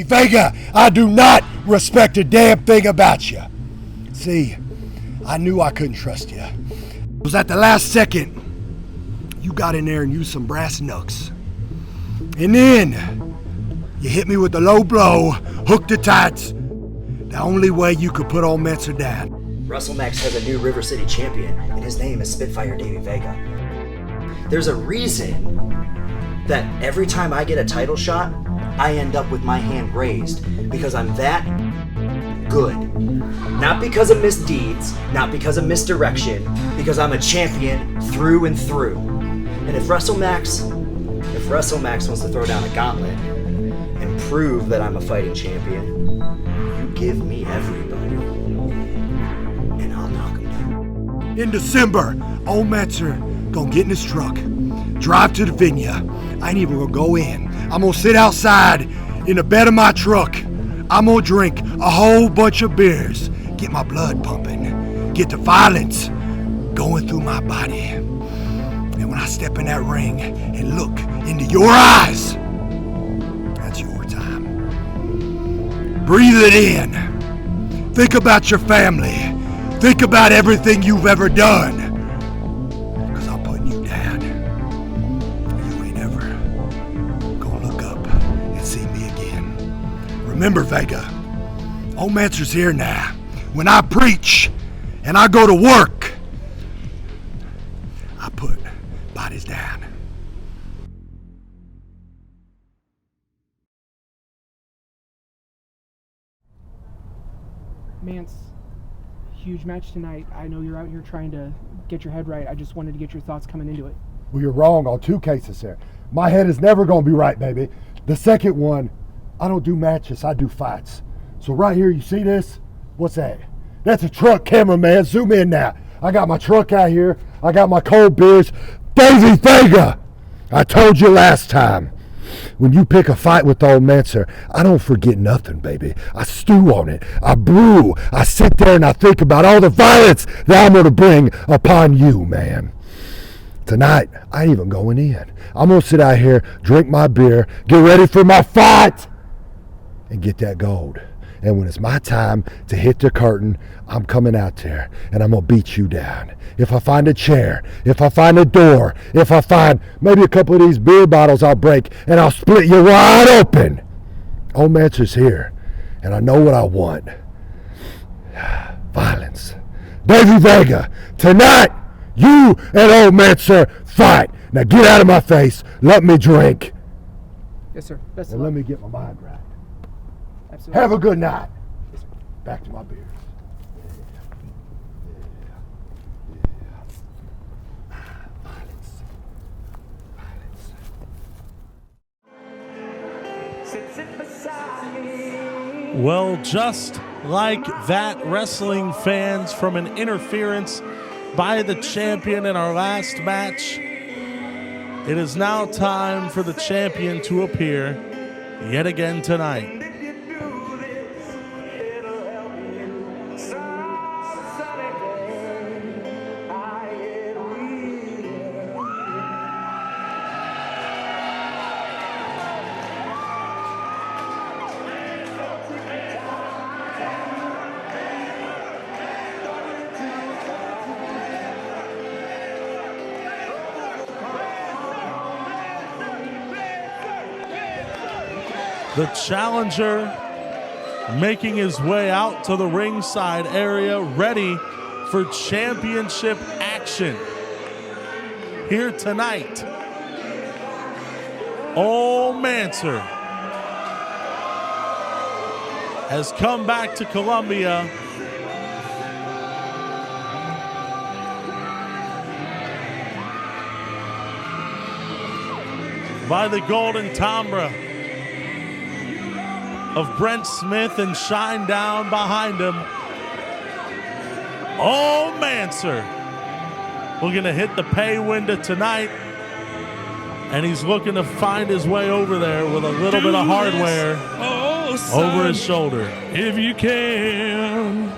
Vega, I do not respect a damn thing about you. See, I knew I couldn't trust you. It was at the last second you got in there and used some brass knucks. And then you hit me with the low blow, hooked the tights. The only way you could put old Mance down. WrestleMax has a new River City champion, and his name is Spitfire Davey Vega. There's a reason that every time I get a title shot, I end up with my hand raised, because I'm that good. Not because of misdeeds, not because of misdirection, because I'm a champion through and through. And if WrestleMax wants to throw down a gauntlet and prove that I'm a fighting champion, you give me everybody, and I'll knock him down. In December, old Mance gonna get in his truck, drive to the venue. I ain't even gonna go in. I'm gonna sit outside in the bed of my truck. I'm gonna drink a whole bunch of beers, get my blood pumping, get the violence going through my body. And when I step in that ring and look into your eyes, that's your time. Breathe it in. Think about your family. Think about everything you've ever done. Because I'm putting you down. You ain't ever gonna look up and see me again. Remember, Vega, old Mance's here now. When I preach and I go to work, I put bodies down. Mance, huge match tonight. I know you're out here trying to get your head right. I just wanted to get your thoughts coming into it. Well, you're wrong on two cases here. My head is never going to be right, baby. The second one, I don't do matches, I do fights. So right here, you see this? What's that? That's a truck camera, man. Zoom in now. I got my truck out here. I got my cold beers. Davey Vega! I told you last time. When you pick a fight with old Mance, I don't forget nothing, baby. I stew on it. I brew. I sit there and I think about all the violence that I'm going to bring upon you, man. Tonight, I ain't even going in. I'm going to sit out here, drink my beer, get ready for my fight, and get that gold. And when it's my time to hit the curtain, I'm coming out there and I'm going to beat you down. If I find a chair, if I find a door, if I find maybe a couple of these beer bottles, I'll break and I'll split you wide open. Old Mance is here and I know what I want. Violence. Davey Vega, tonight you and old Mance fight. Now get out of my face. Let me drink. Yes, sir. Best And of let luck. me get my mind right. Absolutely. Have a good night. Back to my beers. Well, just like that, wrestling fans, from an interference by the champion in our last match, it is now time for the champion to appear yet again tonight. The challenger making his way out to the ringside area, ready for championship action here tonight. Old Mance has come back to Columbia by the golden timbre of Brent Smith and shine down behind him. Oh, Mance looking to hit the pay window tonight, and he's looking to find his way over there with a little bit of hardware over his shoulder. If you can.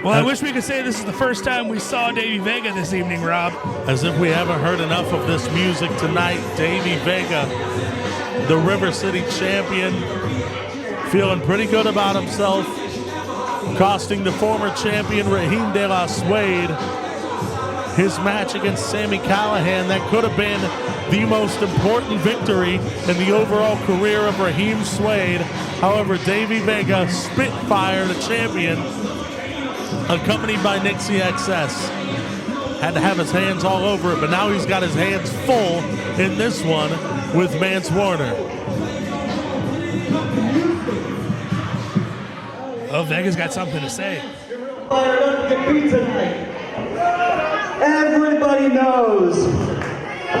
Well, I wish we could say this is the first time we saw Davey Vega this evening, Rob. As if we haven't heard enough of this music tonight, Davey Vega, the River City champion, feeling pretty good about himself, costing the former champion Raheem De La Suede his match against Sami Callihan. That could have been the most important victory in the overall career of Raheem Suede. However, Davey Vega, Spitfire, the champion, accompanied by Nixie XS, had to have his hands all over it, but now he's got his hands full in this one with Mance Warner. Oh, Vega's got something to say. Fired up to get beat tonight. Everybody knows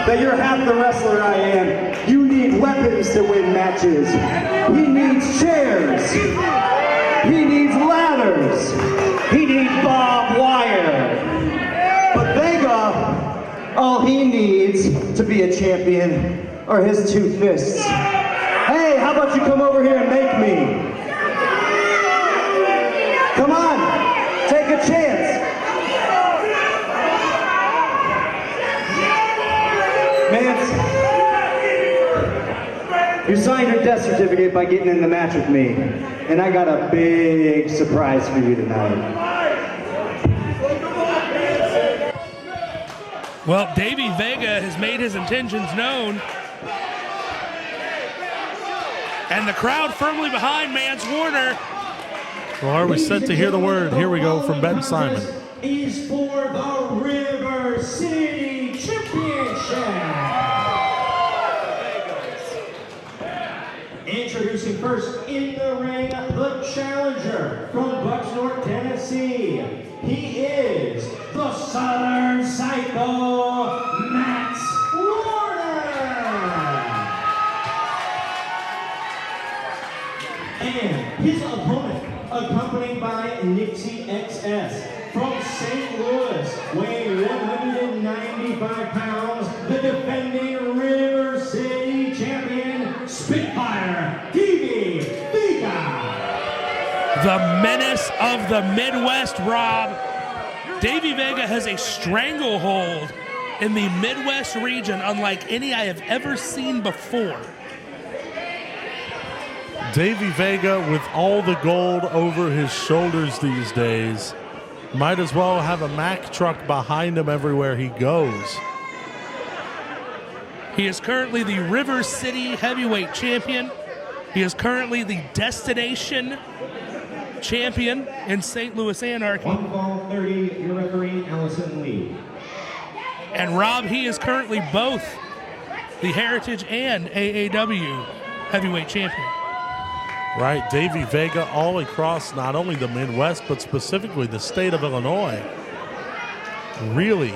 that you're half the wrestler I am. You need weapons to win matches. He needs chairs. He needs ladders. He needs barbed wire. But Vega, all he needs to be a champion are his 2 fists. Hey, how about you come over here and make me? Come on, take a chance. Mance, you signed your death certificate by getting in the match with me, and I got a big surprise for you tonight. Well, Davey Vega has made his intentions known, and the crowd firmly behind Mance Warner. Well, are we set to hear the word? Here we go from Ben Simon. Is for the River City Championship. Introducing first in the ring, the challenger from Bucksnort, Tennessee. He is the Southern Psycho, Mance Warner. And his opponent, accompanied by Nixie XS from St. Louis, weighing 195 pounds, the defending River City champion, Spitfire Davey Vega. The menace of the Midwest, Rob. Davey Vega has a stranglehold in the Midwest region unlike any I have ever seen before. Davey Vega, with all the gold over his shoulders these days, might as well have a Mack truck behind him everywhere he goes. He is currently the River City heavyweight champion. He is currently the destination champion in St. Louis Anarchy. 1 fall 30, your referee, Allison Lee. And Rob, he is currently both the Heritage and AAW heavyweight champion. Right, Davey Vega all across not only the Midwest, but specifically the state of Illinois. Really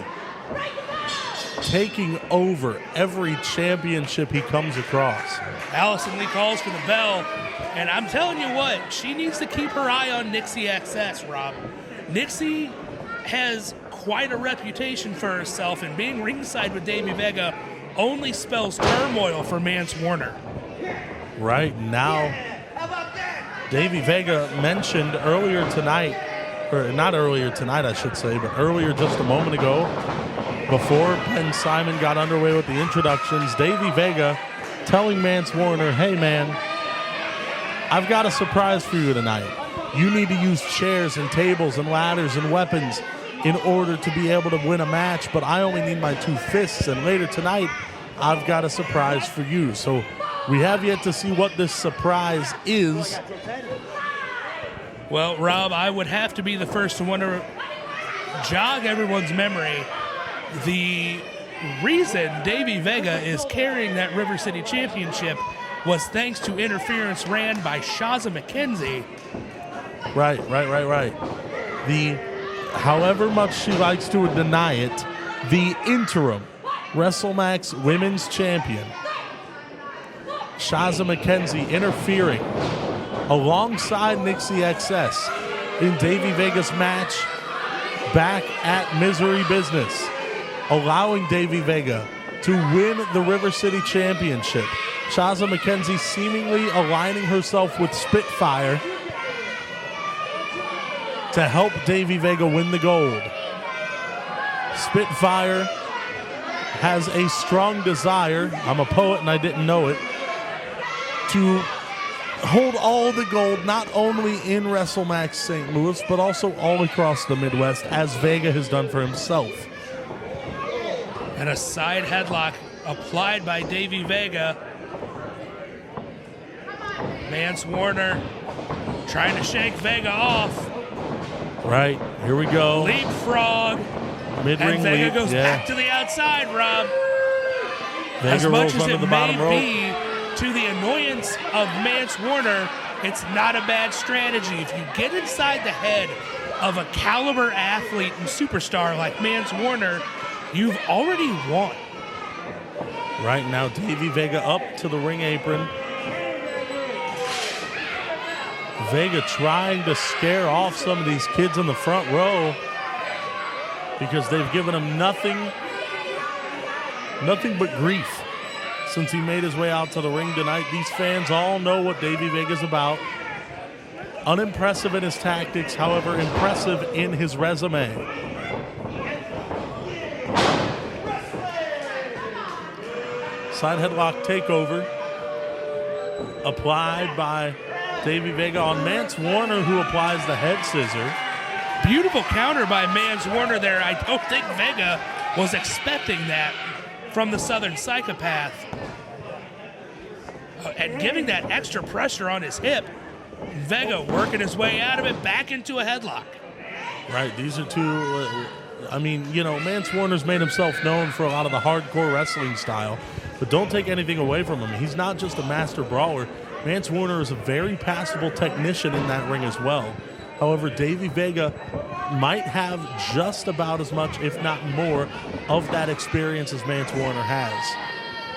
taking over every championship he comes across. Allison Lee calls for the bell, and I'm telling you what, she needs to keep her eye on Nixie XS, Rob. Nixie has quite a reputation for herself, and being ringside with Davey Vega only spells turmoil for Mance Warner. Right now, Davey Vega mentioned earlier tonight, or not earlier tonight, I should say, but earlier just a moment ago, before Ben Simon got underway with the introductions, Davey Vega telling Mance Warner, hey man, I've got a surprise for you tonight. You need to use chairs and tables and ladders and weapons in order to be able to win a match, but I only need my 2 fists, and later tonight, I've got a surprise for you. So we have yet to see what this surprise is. Well, Rob, I would have to be the first to want to jog everyone's memory. The reason Davey Vega is carrying that River City Championship was thanks to interference ran by Shaza McKenzie. Right. However much she likes to deny it, the interim WrestleMax Women's Champion, Shaza McKenzie, interfering alongside Nixie XS in Davey Vega's match back at Misery Business, allowing Davey Vega to win the River City Championship. Shaza McKenzie seemingly aligning herself with Spitfire. to help Davey Vega win the gold. Spitfire has a strong desire, I'm a poet and I didn't know it, to hold all the gold, not only in WrestleMax St. Louis, but also all across the Midwest, as Vega has done for himself. And a side headlock applied by Davey Vega. Mance Warner trying to shake Vega off. Right, here we go. Leapfrog. Mid-ring And Vega leap, goes back to the outside, Rob. Vega As much rolls as under it the bottom rope. may be to the annoyance of Mance Warner, it's not a bad strategy. If you get inside the head of a caliber athlete and superstar like Mance Warner, you've already won. Right now, Davey Vega up to the ring apron. Vega trying to scare off some of these kids in the front row because they've given him nothing but grief since he made his way out to the ring tonight. These fans all know what Davey Vega's about. Unimpressive in his tactics, however, impressive in his resume. Side headlock takeover applied by Davey Vega on Mance Warner, who applies the head scissor. Beautiful counter by Mance Warner there. I don't think Vega was expecting that from the Southern Psychopath. And giving that extra pressure on his hip. Vega working his way out of it, back into a headlock. Right, these are two, Mance Warner's made himself known for a lot of the hardcore wrestling style, but don't take anything away from him. He's not just a master brawler. Mance Warner is a very passable technician in that ring as well. However, Davey Vega might have just about as much, if not more, of that experience as Mance Warner has.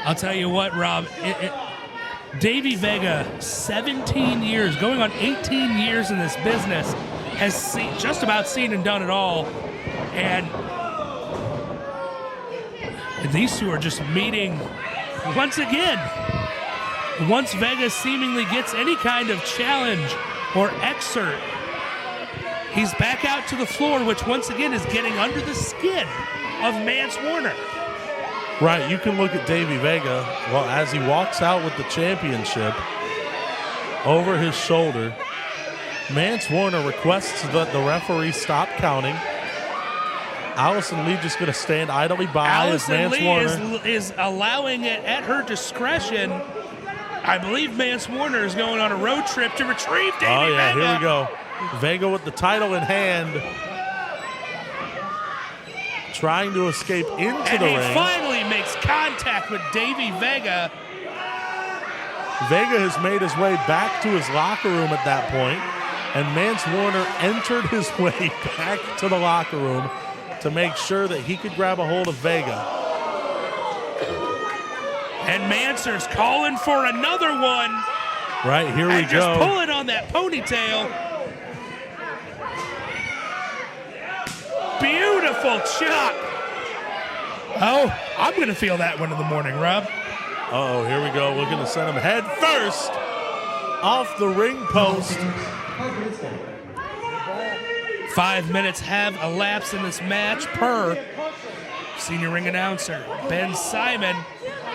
I'll tell you what, Rob, Davey Vega, 17 years, going on 18 years in this business, has just about seen and done it all. And these two are just meeting once again. Once Vega seemingly gets any kind of challenge or exert, he's back out to the floor, which once again is getting under the skin of Mance Warner. Right, you can look at Davey Vega, well, as he walks out with the championship over his shoulder. Mance Warner requests that the referee stop counting. Allison Lee just going to stand idly by as Mance Warner is allowing it at her discretion. I believe Mance Warner is going on a road trip to retrieve Davey Vega. Oh, yeah, here we go. Vega with the title in hand, trying to escape into the ring. And he finally makes contact with Davey Vega. Vega has made his way back to his locker room at that point, and Mance Warner entered his way back to the locker room to make sure that he could grab a hold of Vega. And Mancer's calling for another one. Right, here we and just go. pulling on that ponytail. Beautiful chop. Oh, I'm going to feel that one in the morning, Rob. Uh-oh, here we go. Looking to send him head first off the ring post. 5 minutes have elapsed in this match per senior ring announcer Ben Simon.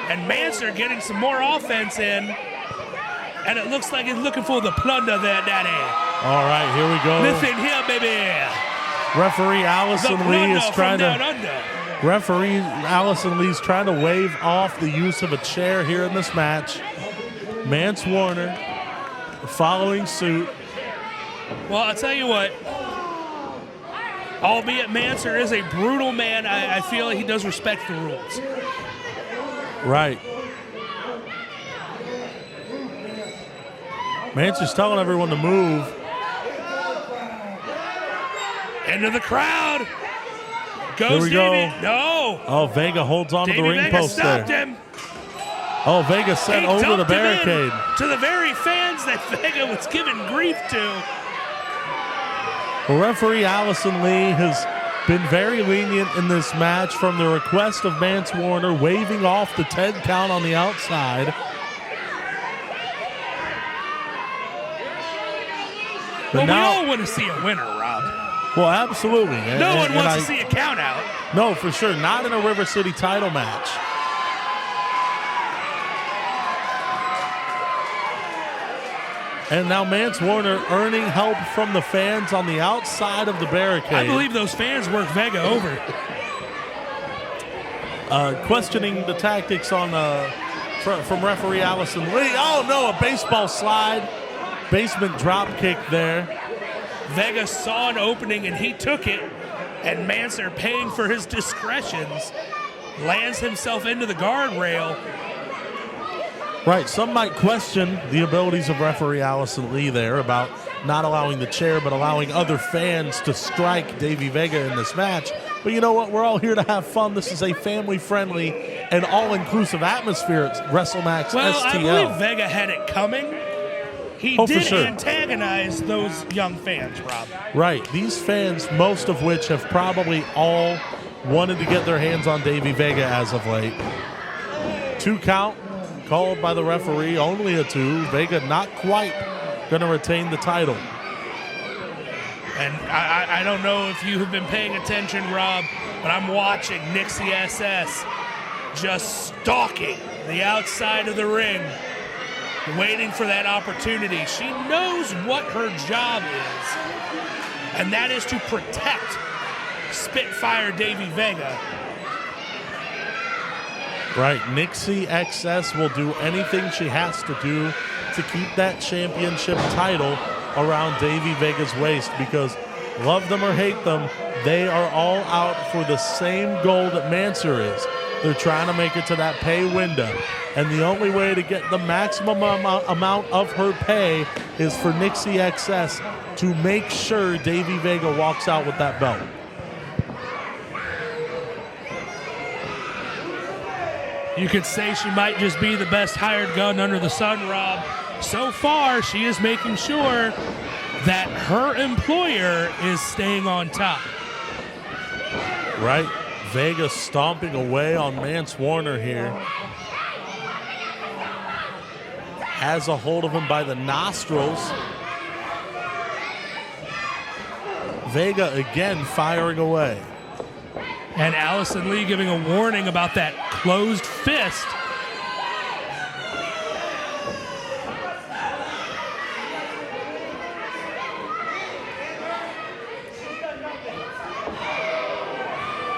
And Mancer getting some more offense in. And it looks like he's looking for the plunder there, Daddy. All right, here we go. Listen here, baby. Referee Allison Lee is trying to. Referee Allison Lee's trying to wave off the use of a chair here in this match. Mance Warner following suit. Well, I'll tell you what. Albeit Mancer is a brutal man, I feel like he does respect the rules. Right. Mancer's telling everyone to move. Into the crowd. Goes Here we go. Davey. No. Oh, Vega holds on to the ring Vega post stopped there. him. Oh, Vega sent He over the dumped him in barricade. to the very fans that Vega was giving grief to. Well, referee Allison Lee has been very lenient in this match from the request of Mance Warner, waving off the 10 count on the outside. But well, now, we all want to see a winner, Rob. well, absolutely. No one wants to see a count out. No, for sure. Not in a River City title match. And now Mance Warner earning help from the fans on the outside of the barricade. I believe those fans work Vega over. Questioning the tactics on from referee Allison Lee. Oh, no, a baseball slide. Basement drop kick there. Vega saw an opening and he took it, and Manser, paying for his discretions, lands himself into the guardrail. Right, some might question the abilities of referee Allison Lee there about not allowing the chair but allowing other fans to strike Davey Vega in this match. But you know what? We're all here to have fun. This is a family-friendly and all-inclusive atmosphere at WrestleMax Well, STL. I believe Vega had it coming. He Oh, for did sure. antagonize those young fans, Rob. Right, these fans, most of which have probably all wanted to get their hands on Davey Vega as of late. 2 count called by the referee, only a 2. Vega not quite going to retain the title. And I don't know if you have been paying attention, Rob, but I'm watching Nixie SS just stalking the outside of the ring, waiting for that opportunity. She knows what her job is, and that is to protect Spitfire Davey Vega. Right, Nixie XS will do anything she has to do to keep that championship title around Davey Vega's waist, because love them or hate them, they are all out for the same goal that Manser is. They're trying to make it to that pay window. And the only way to get the maximum amount of her pay is for Nixie XS to make sure Davey Vega walks out with that belt. You could say she might just be the best hired gun under the sun, Rob. So far, she is making sure that her employer is staying on top. Right, Vega stomping away on Mance Warner here. Has a hold of him by the nostrils. Vega again firing away. And Allison Lee giving a warning about that closed fist.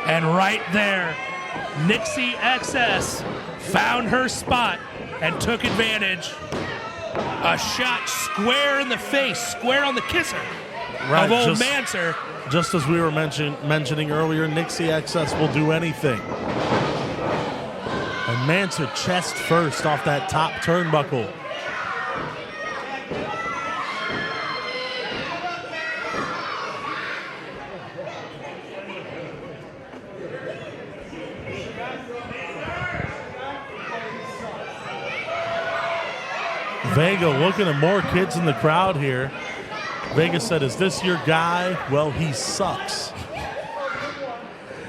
And right there, Nixie XS found her spot and took advantage. A shot square in the face, square on the kisser of old Manser. Just as we were mentioning earlier, Nixie XS will do anything. And Manser chest first off that top turnbuckle. Vega looking at more kids in the crowd here. Vega said, "Is this your guy?" Well, he sucks.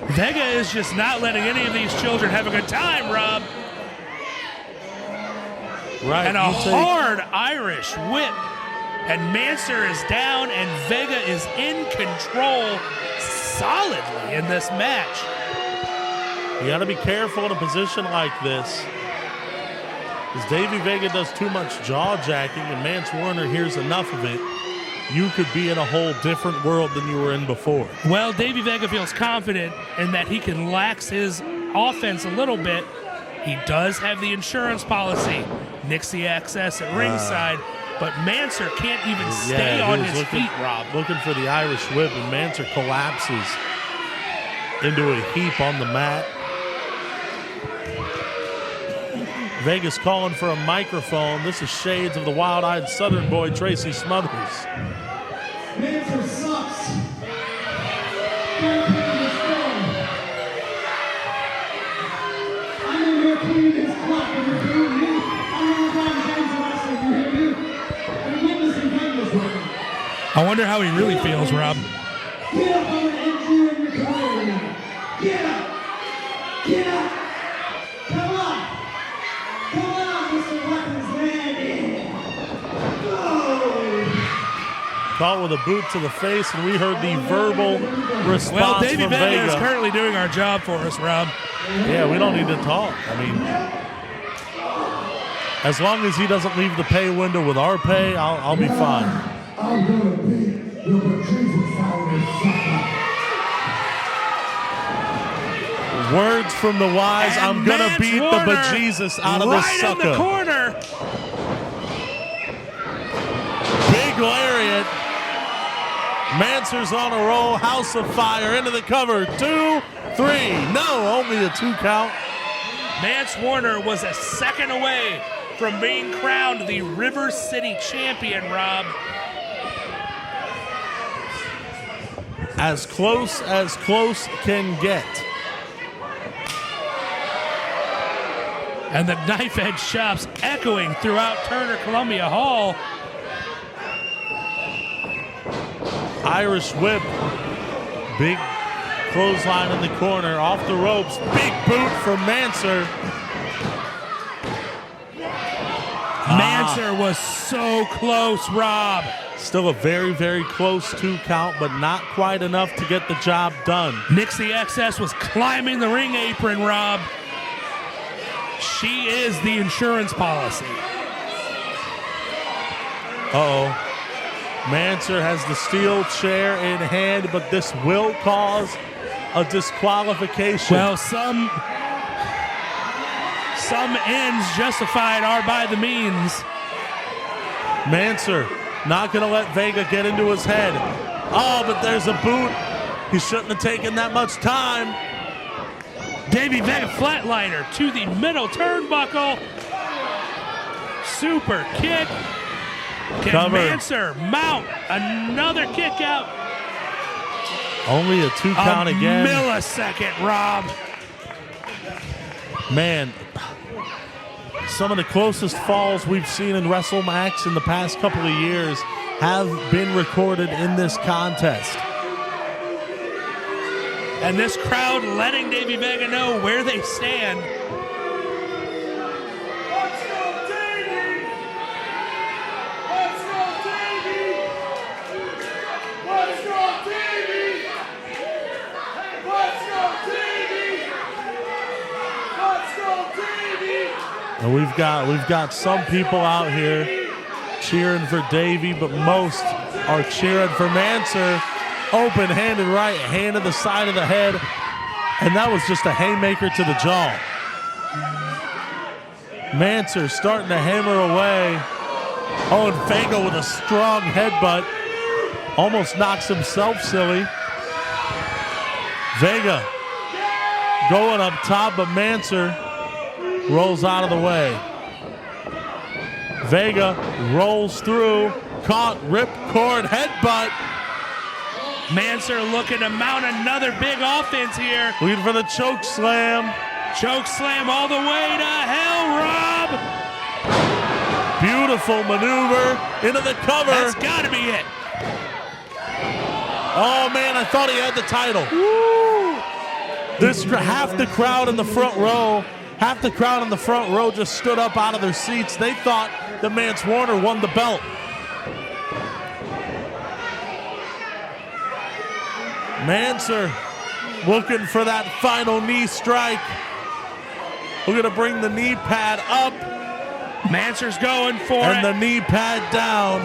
Vega is just not letting any of these children have a good time, Rob. Right. And a hard Irish whip. And Manser is down, and Vega is in control solidly in this match. You got to be careful in a position like this, because Davey Vega does too much jaw jacking and Mance Warner hears enough of it. You could be in a whole different world than you were in before. Well, Davey Vega feels confident in that he can lax his offense a little bit. He does have the insurance policy, Nixie XS at ringside, but Manser can't even stay on his feet, Rob. Looking for the Irish whip, and Manser collapses into a heap on the mat. Vegas calling for a microphone. This is shades of the wild-eyed Southern boy, Tracy Smothers. Manser sucks. I'm in here cleaning his clock and you're doing me. I'm on the games of wrestling, you hear me? I'm witnessing Vegas right now. I wonder how he really feels, Rob. Get up, I'm gonna end you in your career now. Get up! Get up! Come on! Come on, Mr. Weapons Man! Go! Caught with a boot to the face, and we heard the verbal response Well, Davey from Vega is Vega. currently doing our job for us, Rob. Yeah, we don't need to talk. I mean, as long as he doesn't leave the pay window with our pay, I'll be fine. I'm gonna be your bejesus out of this sucker. Words from the wise, And I'm gonna Mance beat the Warner bejesus out of this right sucker. in the corner. Big lariat. Mancer's on a roll. House of Fire into the cover. 2, 3. No, only a 2 count. Mance Warner was a second away from being crowned the River City champion, Rob. As close can get. And the knife edge chops echoing throughout Turner Columbia Hall. Irish whip. Big clothesline in the corner. Off the ropes. Big boot from Mancer. Mancer was so close, Rob. Still a very, very close 2 count, but not quite enough to get the job done. Nixie XS was climbing the ring apron, Rob. She is the insurance policy. Uh-oh. Mancer has the steel chair in hand, but this will cause a disqualification. Well, some ends justified are by the means. Mancer not going to let Vega get into his head. Oh, but there's a boot. He shouldn't have taken that much time. Davey Vega flatliner to the middle turnbuckle. Super kick. Can Cover. Mancer mount another kick out? Only a 2 count a again. Millisecond, Rob. Man, some of the closest falls we've seen in WrestleMax in the past couple of years have been recorded in this contest. And this crowd letting Davey Vega know where they stand. Let's go, Davey! Let's go, Davey! Let's go, Davey! Let's go, Davey! Let's go, Davey! And we've got some people out here cheering for Davey, but most are cheering for Mancer. Open-handed right hand to the side of the head, and that was just a haymaker to the jaw. Mancer starting to hammer away. Oh, and Vega with a strong headbutt. Almost knocks himself silly. Vega going up top, but Mancer rolls out of the way. Vega rolls through, caught, ripcord, headbutt. Mancer looking to mount another big offense here. Leading for the choke slam. Choke slam all the way to hell, Rob. Beautiful maneuver into the cover. That's got to be it. Oh man, I thought he had the title. Woo. This half the crowd in the front row just stood up out of their seats. They thought that Mance Warner won the belt. Mancer looking for that final knee strike. We're going to bring the knee pad up. Mancer's going for and it. the knee pad down.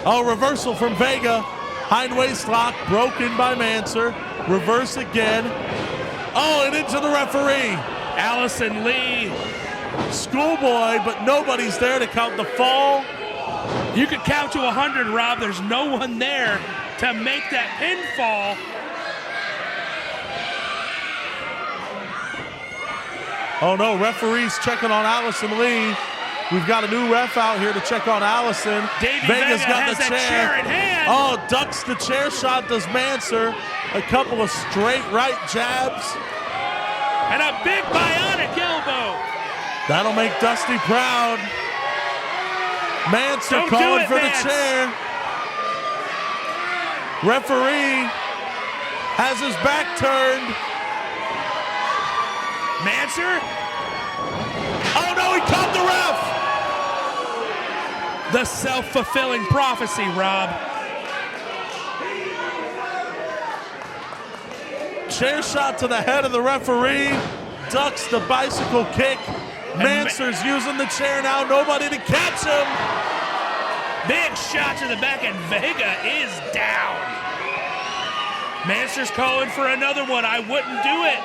Oh, reversal from Vega. Hind waist lock broken by Mancer. Reverse again. Oh, and into the referee. Allison Lee. Schoolboy, but nobody's there to count the fall. You could count to 100, Rob. There's no one there to make that pinfall. Oh no, referee's checking on Allison Lee. We've got a new ref out here to check on Allison. Davey Vega's Vega got has the that chair in hand. Oh, ducks the chair shot, does Mancer. A couple of straight right jabs. And a big bionic elbow. That'll make Dusty proud. Mancer calling for the chair. Referee has his back turned. Mancer. Oh no, he caught the ref. The self-fulfilling prophecy, Rob. Chair shot to the head of the referee. Ducks the bicycle kick. Mancer's using the chair now. Nobody to catch him. Big shot to the back, and Vega is down. Mancer's calling for another one. I wouldn't do it.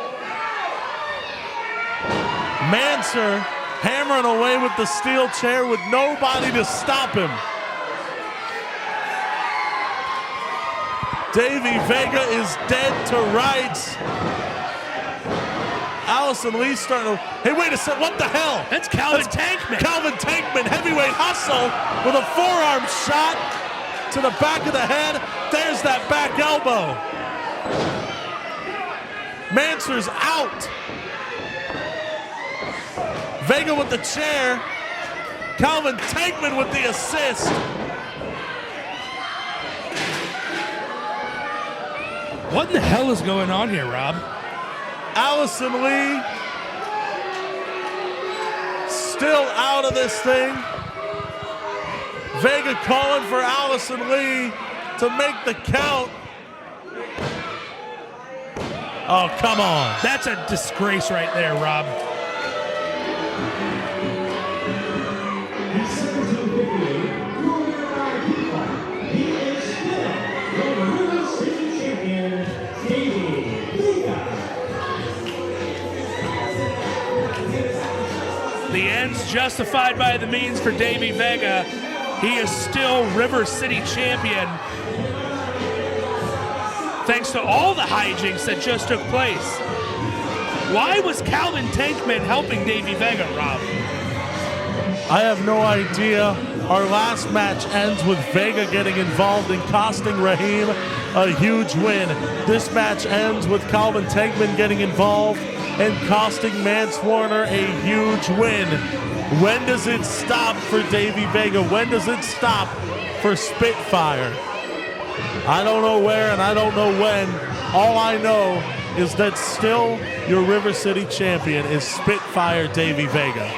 Mancer hammering away with the steel chair with nobody to stop him. Davey Vega is dead to rights. Allison Lee's starting to, hey, wait a second, what the hell? That's Calvin Tankman. Calvin Tankman, heavyweight hustle with a forearm shot to the back of the head. There's that back elbow. Mancer's out. Vega with the chair. Calvin Tankman with the assist. What in the hell is going on here, Rob? Allison Lee still out of this thing. Vega calling for Allison Lee to make the count. Oh, come on. That's a disgrace right there, Rob. The ends justified by the means for Davey Vega. He is still River City champion, thanks to all the hijinks that just took place. Why was Calvin Tankman helping Davey Vega, Rob? I have no idea. Our last match ends with Vega getting involved and costing Raheem a huge win. This match ends with Calvin Tankman getting involved and costing Mance Warner a huge win. When does it stop for Davey Vega? When does it stop for Spitfire? I don't know where and I don't know when. All I know is that still your River City champion is Spitfire Davey Vega.